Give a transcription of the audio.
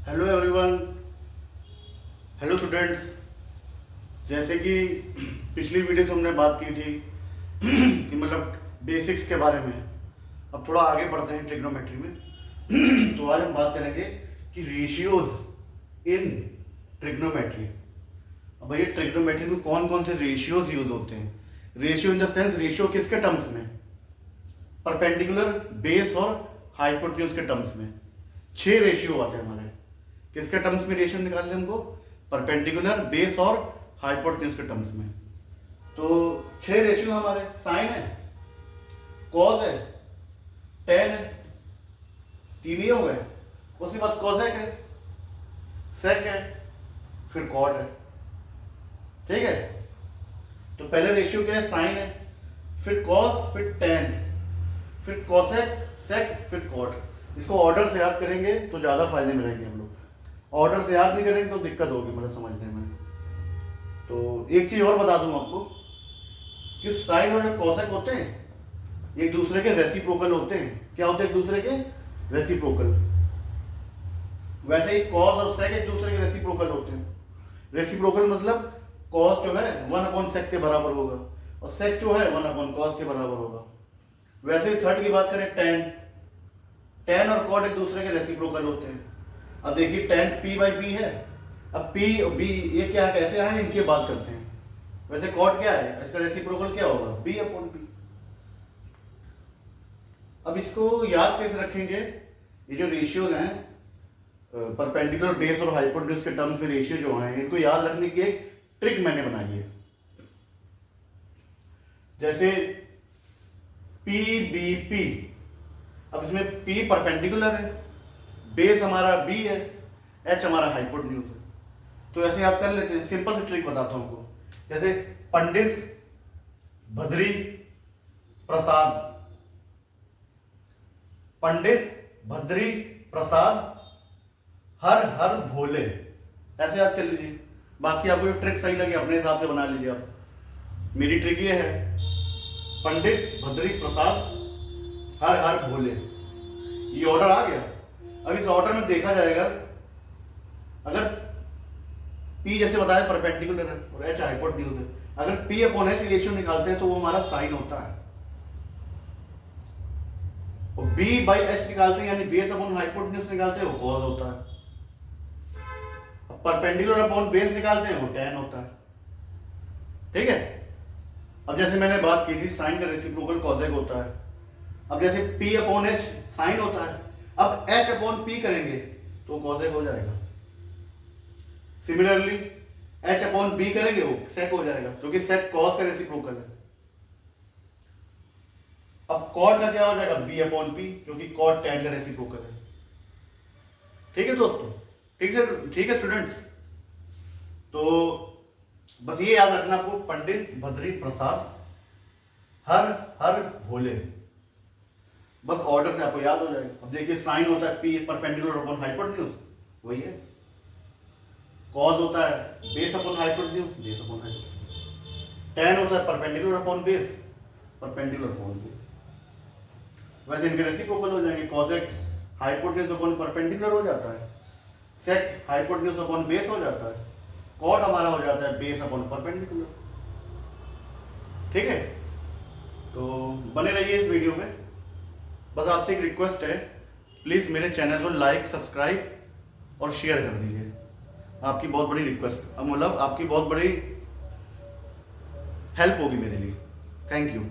Hello everyone, hello students. जैसे कि पिछली वीडियो से हमने बात की थी कि मतलब बेसिक्स के बारे में, अब थोड़ा आगे बढ़ते हैं ट्रिग्नोमेट्री में। तो आज हम बात करेंगे कि रेशियोज इन ट्रिग्नोमेट्री। अब भैया ट्रिग्नोमेट्री में कौन कौन से रेशियोज यूज होते हैं। Ratio in the sense, ratio किसके टर्म्स में? परपेंडिकुलर, बेस और हाइपोटेन्यूज के टर्म्स में 6 रेशियो आते हैं हमारे। किसके टर्म्स में रेशियो निकालने हमको? परपेंडिकुलर, बेस और हाइपोटेन्यूज के टर्म्स में। तो 6 रेशियो हमारे साइन है, कॉस है, टेन है, 3 ही हो गए। उसके बाद कोसेक है, सेक है, फिर कॉट है। ठीक है, तो पहले रेशियो क्या है? साइन है, फिर कॉस, फिर टेन, फिर कोसेक, सेक, फिर कॉट। इसको ऑर्डर से याद करेंगे तो ज्यादा फायदे में रहेंगे हम लोग। ऑर्डर से याद नहीं करेंगे तो दिक्कत होगी मतलब समझने में। तो एक चीज और बता दूं आपको कि साइन और जो कोसेक होते हैं एक दूसरे के रेसिप्रोकल होते हैं। क्या होते हैं? एक दूसरे के रेसिप्रोकल। वैसे ही कॉस और सेक एक दूसरे के रेसिप्रोकल होते हैं। रेसिप्रोकल मतलब कॉस जो है 1/सेक के बराबर होगा और सेक जो है 1/कॉस के बराबर होगा। वैसे ही थर्ड की बात करें, टेन, टेन और कॉट एक दूसरे के रेसिप्रोकल होते हैं। अब देखिए टेन p/b है। अब p b ये क्या है, कैसे आए, इनकी बात करते हैं। वैसे कॉट क्या है, इसका रेसिप्रोकल क्या होगा? b/p। अब इसको याद कैसे रखेंगे? ये जो रेशियोज हैं परपेंडिकुलर, बेस और हाइपोटेन्यूज के टर्म्स में रेशियो जो हैं, इनको याद रखने की एक ट्रिक मैंने बनाई है। जैसे p/b/p, अब इसमें p परपेंडिकुलर है, बेस हमारा b है, h हमारा हाइपोटेन्यूज है। तो ऐसे याद कर लेते हैं। सिंपल सी ट्रिक बताता हूं आपको। जैसे पंडित, भद्री, प्रसाद। पंडित, भद्री, प्रसाद, हर हर भोले। ऐसे याद कर लीजिए। बाकी आपको जो ट्रिक सही लगे अपने हिसाब से बना लीजिए आप। मेरी ट्रिक ये है, पंडित, भद्री, प्रसाद, हर हर भोले। ये ऑर्डर आ गया। अब इस ऑर्डर में देखा जाएगा, अगर P जैसे बताया परपेंडिकुलर है और H हाइपोटेन्यूज है, अगर P/H रेशियो निकालते हैं तो वो हमारा साइन होता है। और B/H निकालते हैं यानी बेस अपॉन हाइपोटेन्यूज निकालते हैं, वो कॉस होता है। परपेंडिकुलर अपॉन बेस निकालते हैं, वो टेन होता है। ठीक है। अब जैसे मैंने बात की थी, साइन का रेसिप्रोकल कॉसेक होता है। अब जैसे P/H साइन होता है, अब H/P करेंगे तो कॉसेक हो जाएगा। सिमिलरली H/B करेंगे वो सेक हो जाएगा, क्योंकि सेक कॉस का रेसिप्रोकल है। अब कॉट का क्या हो जाएगा? B/P, क्योंकि कॉट टेन का रेसिप्रोकल है। ठीक है दोस्तों, ठीक है स्टूडेंट्स। तो बस ये याद रखना आपको, पंडित, भद्री, प्रसाद, हर हर भोले। बस ऑर्डर से आपको याद हो जाएगा। अब देखिए साइन होता है P परपेंडिकुलर अपॉन हाइपोटेन्यूज, वही है। कॉस होता है base upon hypotenuse, base upon hypotenuse. Ten होता है perpendicular upon base, perpendicular upon base. वैसे इनके रेसिप्रोकल हो जाएंगे। कॉसेक हाइपोटेन्यूज अपॉन परपेंडिकुलर हो जाता है, सेक हाइपोटेन्यूज अपॉन बेस हो जाता है, कॉट हमारा हो जाता है बेस अपॉन परपेंडिकुलर। ठीक है, तो बने रहिए इस वीडियो में। बस आपसे एक रिक्वेस्ट है, प्लीज मेरे चैनल को लाइक, सब्सक्राइब और शेयर कर दीजिए। आपकी बहुत बड़ी रिक्वेस्ट, मतलब आपकी बहुत बड़ी हेल्प होगी मेरे लिए। Thank you.